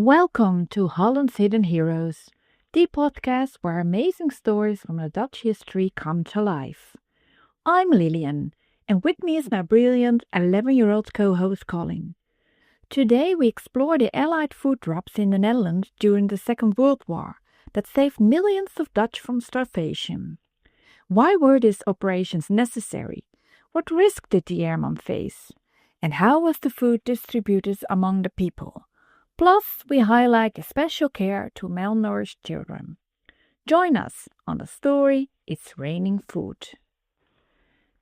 Welcome to Holland's Hidden Heroes, the podcast where amazing stories from the Dutch history come to life. I'm Lillian, and with me is my brilliant 11-year-old co-host Colin. Today we explore the Allied food drops in the Netherlands during the Second World War that saved millions of Dutch from starvation. Why were these operations necessary? What risk did the airmen face? And how was the food distributed among the people? Plus, we highlight the special care to malnourished children. Join us on the story It's Raining Food.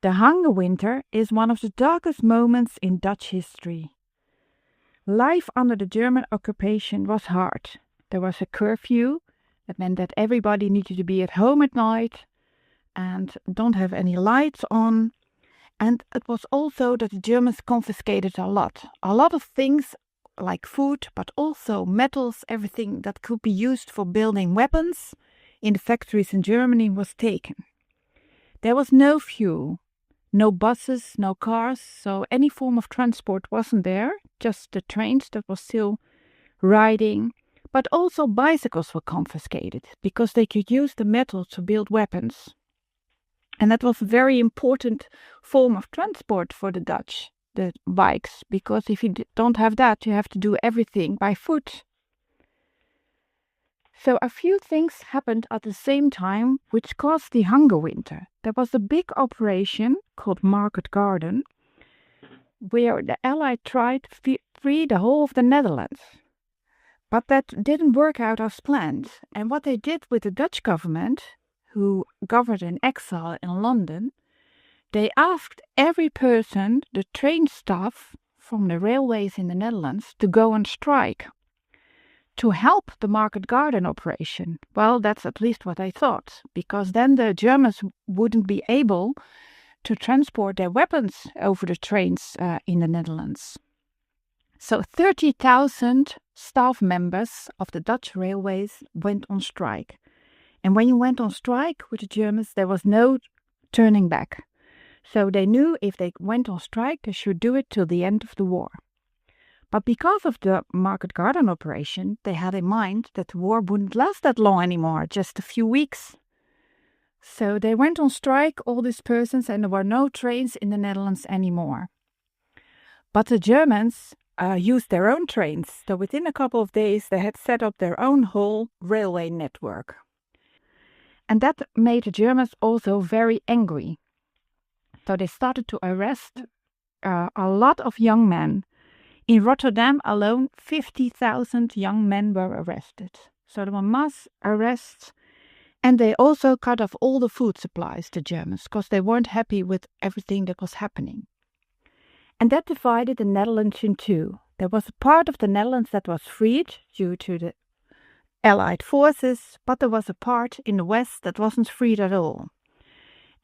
The hunger winter is one of the darkest moments in Dutch history. Life under the German occupation was hard. There was a curfew. That meant that everybody needed to be at home at night and don't have any lights on. And it was also that the Germans confiscated a lot of things like food, but also metals, everything that could be used for building weapons in the factories in Germany was taken. There was no fuel, no buses, no cars, so any form of transport wasn't there, just the trains that were still riding. But also bicycles were confiscated because they could use the metal to build weapons. And that was a very important form of transport for the Dutch, the bikes, because if you don't have that, you have to do everything by foot. So a few things happened at the same time which caused the hunger winter. There was a big operation called Market Garden, where the Allies tried to free the whole of the Netherlands. But that didn't work out as planned. And what they did with the Dutch government, who governed in exile in London, they asked every person, the train staff from the railways in the Netherlands, to go on strike to help the Market Garden operation. Well, that's at least what I thought, because then the Germans wouldn't be able to transport their weapons over the trains in the Netherlands. So 30,000 staff members of the Dutch railways went on strike. And when you went on strike with the Germans, there was no turning back. So they knew if they went on strike, they should do it till the end of the war. But because of the Market Garden operation, they had in mind that the war wouldn't last that long anymore, just a few weeks. So they went on strike, all these persons, and there were no trains in the Netherlands anymore. But the Germans used their own trains. So within a couple of days, they had set up their own whole railway network. And that made the Germans also very angry. So they started to arrest a lot of young men. In Rotterdam alone, 50,000 young men were arrested. So there were mass arrests. And they also cut off all the food supplies, the Germans, because they weren't happy with everything that was happening. And that divided the Netherlands in two. There was a part of the Netherlands that was freed due to the Allied forces, but there was a part in the west that wasn't freed at all.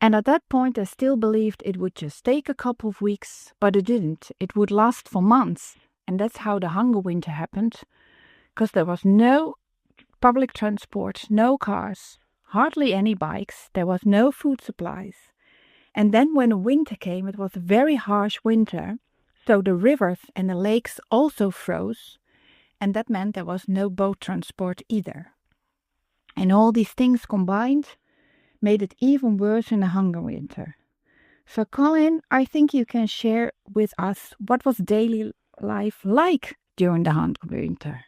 And at that point, I still believed it would just take a couple of weeks, but it didn't. It would last for months. And that's how the hunger winter happened, because there was no public transport, no cars, hardly any bikes, there was no food supplies. And then when the winter came, it was a very harsh winter, so the rivers and the lakes also froze, and that meant there was no boat transport either. And all these things combined made it even worse in the hunger winter. So Colin, I think you can share with us what was daily life like during the hunger winter.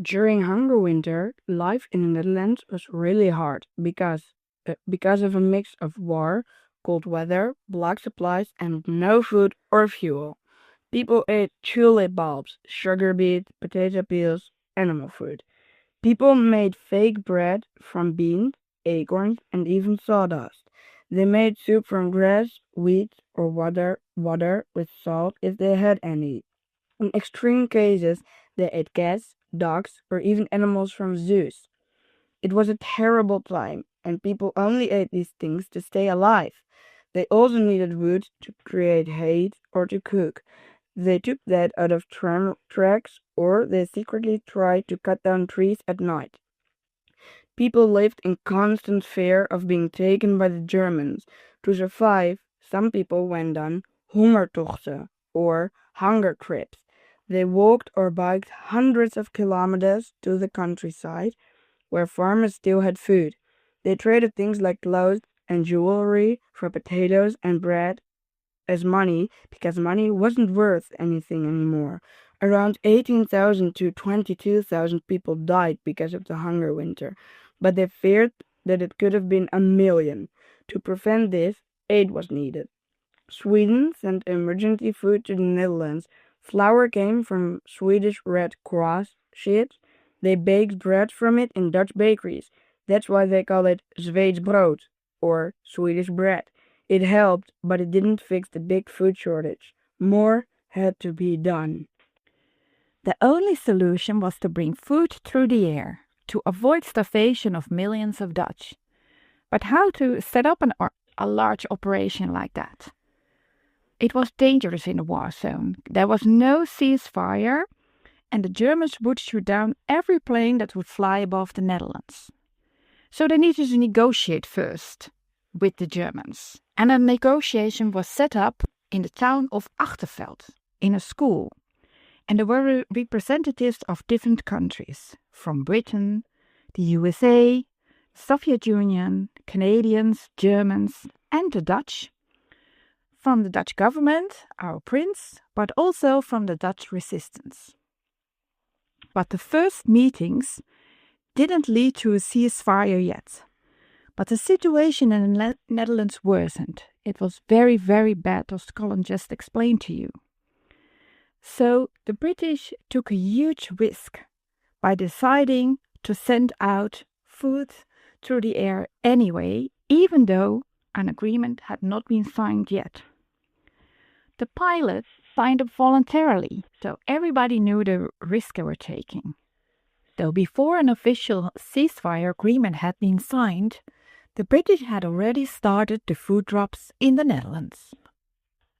During hunger winter, life in the Netherlands was really hard because of a mix of war, cold weather, black supplies, and no food or fuel. People ate tulip bulbs, sugar beet, potato peels, animal food. People made fake bread from beans, acorns, and even sawdust. They made soup from grass, wheat, or water with salt if they had any. In extreme cases, they ate cats, dogs, or even animals from zoos. It was a terrible time, and people only ate these things to stay alive. They also needed wood to create hay or to cook. They took that out of tram tracks, or they secretly tried to cut down trees at night. People lived in constant fear of being taken by the Germans. To survive, some people went on hungertochten, or hunger trips. They walked or biked hundreds of kilometers to the countryside, where farmers still had food. They traded things like clothes and jewelry for potatoes and bread as money because money wasn't worth anything anymore. Around 18,000 to 22,000 people died because of the hunger winter, but they feared that it could have been a million. To prevent this, aid was needed. Sweden sent emergency food to the Netherlands. Flour came from Swedish Red Cross ships. They baked bread from it in Dutch bakeries. That's why they call it Zweeds brood, or Swedish bread. It helped, but it didn't fix the big food shortage. More had to be done. The only solution was to bring food through the air to avoid starvation of millions of Dutch. But how to set up a large operation like that? It was dangerous in a war zone. There was no ceasefire, and the Germans would shoot down every plane that would fly above the Netherlands. So they needed to negotiate first with the Germans. And a negotiation was set up in the town of Achterveld, in a school. And there were representatives of different countries, from Britain, the USA, Soviet Union, Canadians, Germans, and the Dutch. From the Dutch government, our prince, but also from the Dutch resistance. But the first meetings didn't lead to a ceasefire yet. But the situation in the Netherlands worsened. It was very, very bad, as Colin just explained to you. So the British took a huge risk by deciding to send out food through the air anyway, even though an agreement had not been signed yet. The pilots signed up voluntarily, so everybody knew the risk they were taking. Though before an official ceasefire agreement had been signed, the British had already started the food drops in the Netherlands.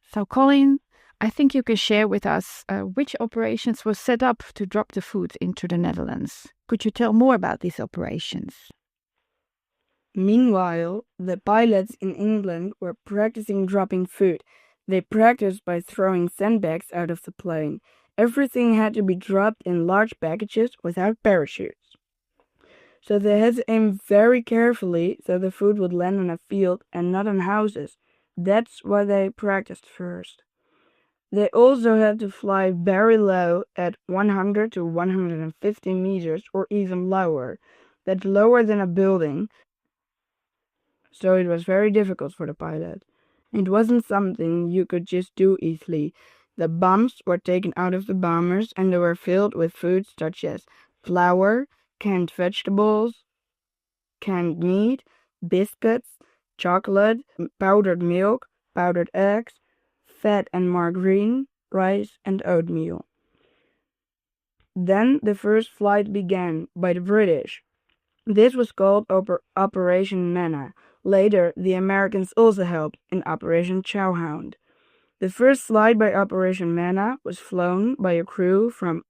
So Colin, I think you can share with us which operations were set up to drop the food into the Netherlands. Could you tell more about these operations? Meanwhile, the pilots in England were practicing dropping food. They practiced by throwing sandbags out of the plane. Everything had to be dropped in large packages without parachutes. So they had to aim very carefully so the food would land on a field and not on houses. That's why they practiced first. They also had to fly very low at 100 to 150 meters or even lower. That's lower than a building, so it was very difficult for the pilot. It wasn't something you could just do easily. The bombs were taken out of the bombers and they were filled with foods such as flour, canned vegetables, canned meat, biscuits, chocolate, powdered milk, powdered eggs, fat and margarine, rice and oatmeal. Then the first flight began by the British. This was called Operation Manna. Later, the Americans also helped in Operation Chowhound. The first flight by Operation Manna was flown by a crew from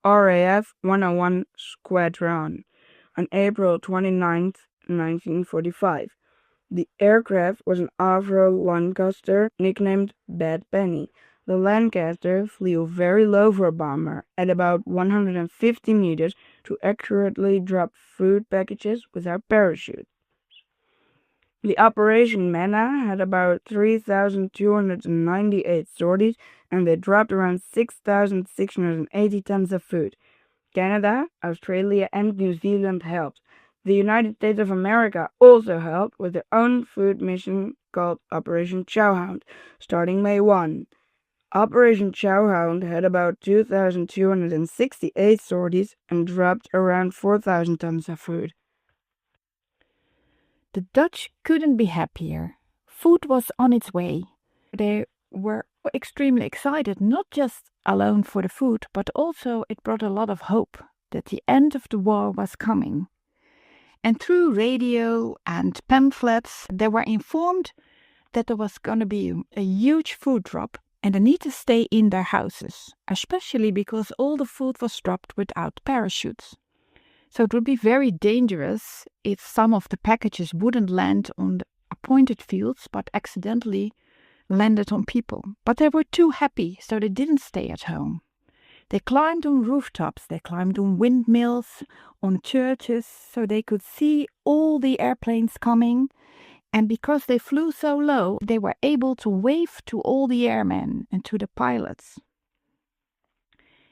RAF 101 Squadron on April 29, 1945. The aircraft was an Avro Lancaster nicknamed Bad Penny. The Lancaster flew very low for a bomber at about 150 meters to accurately drop food packages without parachutes. The Operation Manna had about 3,298 sorties and they dropped around 6,680 tons of food. Canada, Australia, and New Zealand helped. The United States of America also helped with their own food mission called Operation Chowhound, starting May 1. Operation Chowhound had about 2,268 sorties and dropped around 4,000 tons of food. The Dutch couldn't be happier. Food was on its way. They were extremely excited, not just alone for the food, but also it brought a lot of hope that the end of the war was coming. And through radio and pamphlets, they were informed that there was going to be a huge food drop and they need to stay in their houses, especially because all the food was dropped without parachutes. So it would be very dangerous if some of the packages wouldn't land on the appointed fields but accidentally landed on people. But they were too happy, so they didn't stay at home. They climbed on rooftops, they climbed on windmills, on churches, so they could see all the airplanes coming. And because they flew so low, they were able to wave to all the airmen and to the pilots.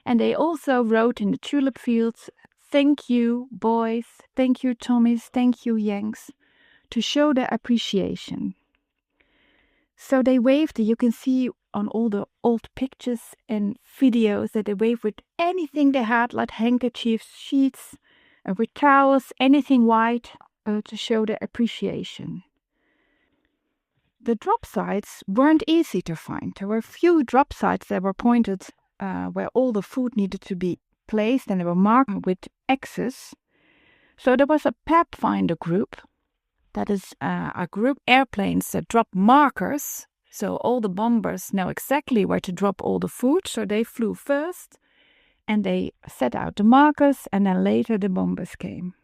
And they also wrote in the tulip fields, "Thank you, boys, thank you, Tommies, thank you, Yanks," to show their appreciation. So they waved, you can see on all the old pictures and videos that they waved with anything they had, like handkerchiefs, sheets, with towels, anything white, to show their appreciation. The drop sites weren't easy to find. There were few drop sites that were pointed where all the food needed to be placed, and they were marked with X's. So there was a pathfinder group. That is a group airplanes that drop markers, so all the bombers know exactly where to drop all the food. So they flew first, and they set out the markers, and then later the bombers came.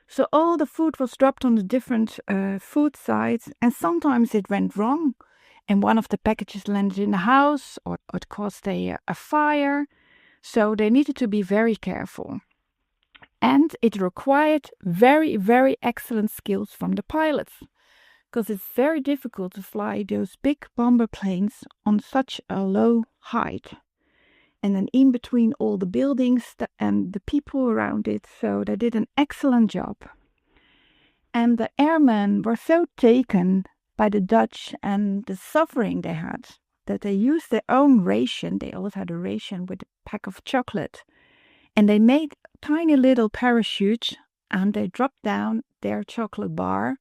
So all the food was dropped on the different food sites, and sometimes it went wrong, and one of the packages landed in the house, or it caused a fire. So they needed to be very careful. And it required very, very excellent skills from the pilots, because it's very difficult to fly those big bomber planes on such a low height. And then in between all the buildings and the people around it, so they did an excellent job. And the airmen were so taken by the Dutch and the suffering they had, that they used their own ration. They always had a ration with a pack of chocolate. And they made tiny little parachutes, and they dropped down their chocolate bar,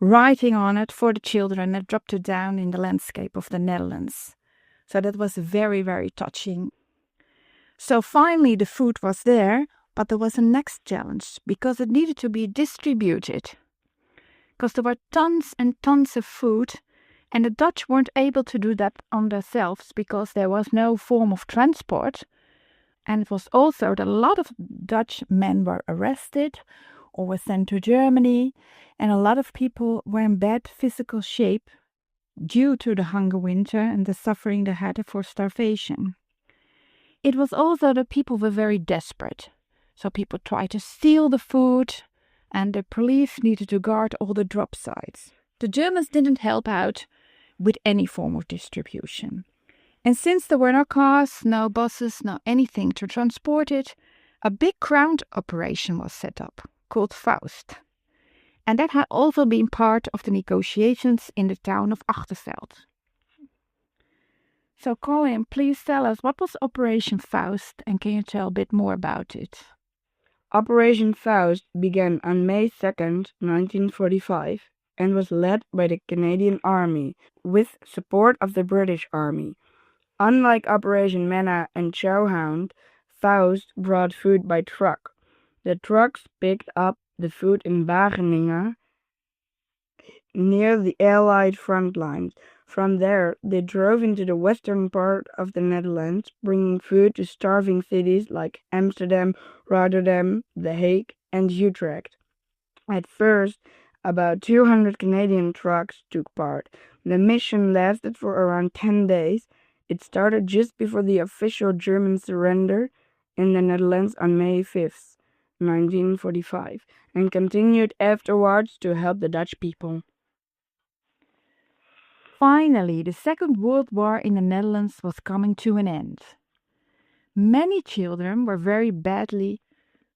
writing on it for the children, and dropped it down in the landscape of the Netherlands. So that was very, very touching. So finally the food was there, but there was a next challenge, because it needed to be distributed. Because there were tons and tons of food, and the Dutch weren't able to do that on themselves because there was no form of transport. And it was also that a lot of Dutch men were arrested or were sent to Germany, and a lot of people were in bad physical shape due to the hunger winter and the suffering they had for starvation. It was also that people were very desperate, so people tried to steal the food, and the police needed to guard all the drop sites. The Germans didn't help out with any form of distribution. And since there were no cars, no buses, no anything to transport it, a big ground operation was set up, called Faust. And that had also been part of the negotiations in the town of Achterveld. So Colin, please tell us, what was Operation Faust, and can you tell a bit more about it? Operation Faust began on May 2nd, 1945, and was led by the Canadian Army, with support of the British Army. Unlike Operation Manna and Chowhound, Faust brought food by truck. The trucks picked up the food in Wageningen, near the Allied front lines. From there, they drove into the western part of the Netherlands, bringing food to starving cities like Amsterdam, Rotterdam, The Hague, and Utrecht. At first, about 200 Canadian trucks took part. The mission lasted for around 10 days. It started just before the official German surrender in the Netherlands on May 5th, 1945, and continued afterwards to help the Dutch people. Finally, the Second World War in the Netherlands was coming to an end. Many children were very badly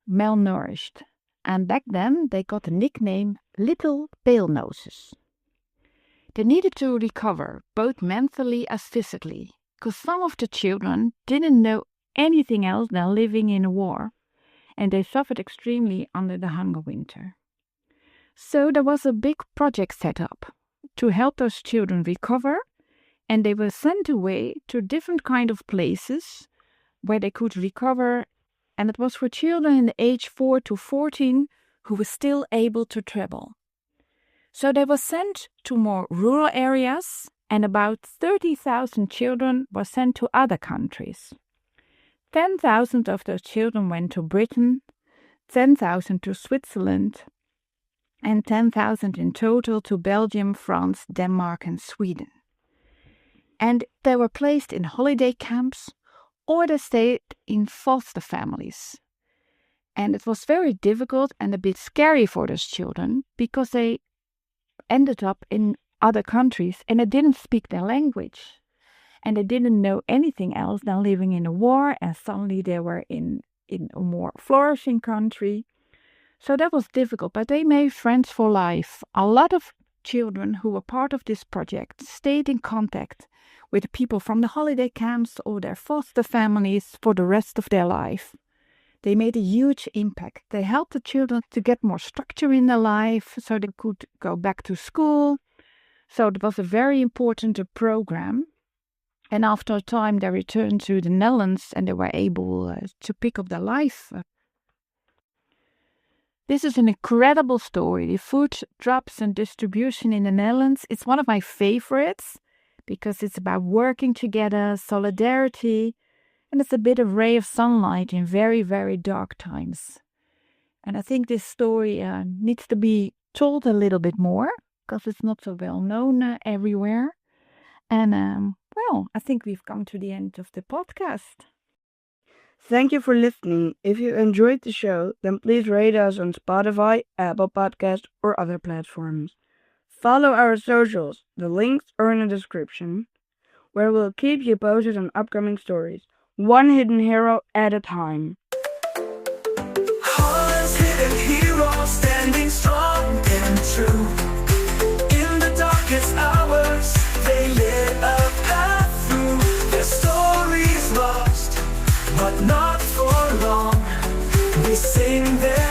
malnourished, and back then they got the nickname Little Pale Noses. They needed to recover, both mentally as physically, because some of the children didn't know anything else than living in a war, and they suffered extremely under the hunger winter. So there was a big project set up to help those children recover, and they were sent away to different kind of places where they could recover, and it was for children in the age 4 to 14 who were still able to travel. So they were sent to more rural areas, and about 30,000 children were sent to other countries. 10,000 of those children went to Britain, 10,000 to Switzerland, and 10,000 in total to Belgium, France, Denmark, and Sweden. And they were placed in holiday camps or they stayed in foster families. And it was very difficult and a bit scary for those children because they ended up in other countries and they didn't speak their language. And they didn't know anything else than living in a war, and suddenly they were in a more flourishing country. So that was difficult, but they made friends for life. A lot of children who were part of this project stayed in contact with people from the holiday camps or their foster families for the rest of their life. They made a huge impact. They helped the children to get more structure in their life so they could go back to school. So it was a very important program. And after a time, they returned to the Netherlands and they were able to pick up their life. This is an incredible story. The food drops and distribution in the Netherlands. It's one of my favorites because it's about working together, solidarity, and it's a bit of ray of sunlight in very, very dark times. And I think this story needs to be told a little bit more because it's not so well known everywhere. And well, I think we've come to the end of the podcast. Thank you for listening. If you enjoyed the show, then please rate us on Spotify, Apple Podcasts, or other platforms. Follow our socials. The links are in the description, where we'll keep you posted on upcoming stories, one hidden hero at a time. Holland's hidden hero, standing strong and true. In the darkest hours, they lit a path through. Their stories lost, but not for long. We sing their